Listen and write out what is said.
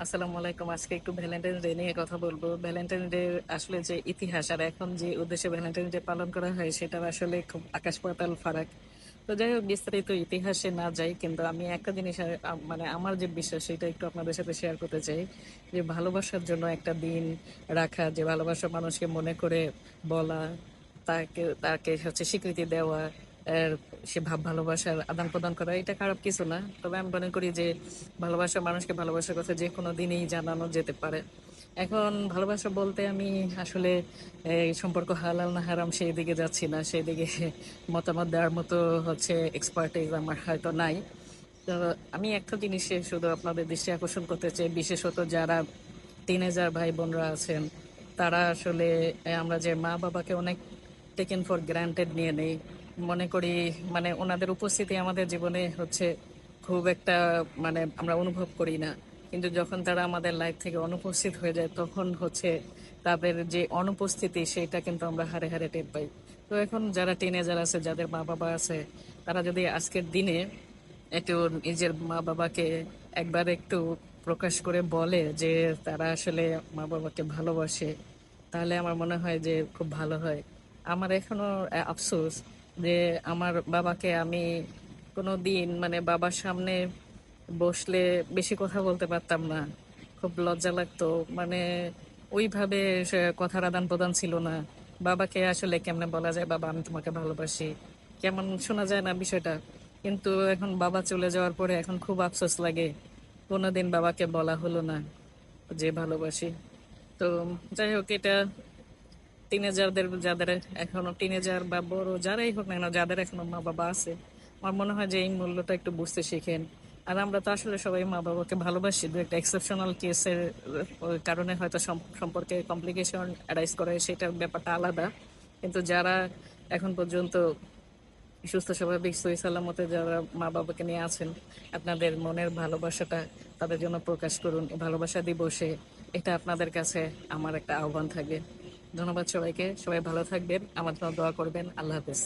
আসসালামু আলাইকুম। আজকে একটু ভ্যালেন্টাইন ডে নিয়ে কথা বলবো। ভ্যালেন্টাইন ডে আসলে যে ইতিহাস আর এখন যে উদ্দেশ্যে ভ্যালেন্টাইন ডে পালন করা হয় সেটার আসলে খুব আকাশ পাতাল ফারাক। তো যাই হোক, বিস্তারিত ইতিহাসে না যাই, কিন্তু আমি একটা জিনিস মানে আমার যে বিশ্বাস সেটা একটু আপনাদের সাথে শেয়ার করতে চাই। যে ভালোবাসার জন্য একটা দিন রাখা, যে ভালোবাসা মানুষকে মনে করে বলা, তাকে তাকে হচ্ছে স্বীকৃতি দেওয়া, এর সে ভালোবাসার আদান প্রদান করা, এটা খারাপ কিছু না। তবে আমি মনে করি যে ভালোবাসা মানুষকে ভালোবাসার কথা যে কোনো দিনেই জানানো যেতে পারে। এখন ভালোবাসা বলতে আমি আসলে এই সম্পর্ক হালাল না হারাম সেই দিকে যাচ্ছি না, সেই দিকে মতামত দেওয়ার মতো হচ্ছে এক্সপার্টিস আমার হয়তো নাই। তো আমি একটা জিনিসে শুধু আপনাদের দৃষ্টি আকর্ষণ করতে চাই, বিশেষত যারা টিনেজার ভাই বোনরা আছেন, তারা আসলে আমরা যে মা বাবাকে অনেক টেকেন ফর গ্রান্টেড নিয়ে নেই, মনে করি মানে ওনাদের উপস্থিতি আমাদের জীবনে হচ্ছে খুব একটা মানে আমরা অনুভব করি না। কিন্তু যখন তারা আমাদের লাইফ থেকে অনুপস্থিত হয়ে যায় তখন হচ্ছে তাদের যে অনুপস্থিতি সেটা কিন্তু আমরা হারে হারে টের পাই। তো এখন যারা টিনেজার আছে, যাদের মা বাবা আছে, তারা যদি আজকের দিনে একটু নিজের মা বাবাকে একবার একটু প্রকাশ করে বলে যে তারা আসলে মা বাবাকে ভালোবাসে, তাহলে আমার মনে হয় যে খুব ভালো হয়। আমার এখনো আফসোস যে আমার বাবাকে আমি কোনো দিন মানে বাবার সামনে বসলে বেশি কথা বলতে পারতাম না, খুব লজ্জা লাগতো। মানে ওইভাবে সে কথার আদান প্রদান ছিল না। বাবাকে আসলে কেমনে বলা যায় বাবা আমি তোমাকে ভালোবাসি, কেমন শোনা যায় না বিষয়টা। কিন্তু এখন বাবা চলে যাওয়ার পরে এখন খুব আফসোস লাগে কোনোদিন বাবাকে বলা হলো না যে ভালোবাসি। তো যাই হোক, এটা টিনেজারদের, যাদের এখনো টিনেজার বা বড় যারাই হোক না কেন, যাদের এখনো মা বাবা আছে, আমার মনে হয় যে এই মূল্যটা একটু বুঝতে শিখেন। আর আমরা তো আসলে সবাই মা বাবাকে ভালোবাসি, দু একটা এক্সেপশনাল কেসের কারণে হয়তো সম্পর্কে কমপ্লিকেশন অ্যারাইজ করে, সেটার ব্যাপারটা আলাদা। কিন্তু যারা এখন পর্যন্ত সুস্থ স্বাভাবিক সহি সালামতে যারা মা বাবাকে নিয়ে আছেন, আপনাদের মনের ভালোবাসাটা তাদের জন্য প্রকাশ করুন। এই ভালোবাসা দিবসে এটা আপনাদের কাছে আমার একটা আহ্বান থাকবে। ধন্যবাদ সবাইকে, সবাই ভালো থাকবেন, আমার জন্য দোয়া করবেন। আল্লাহ হাফেজ।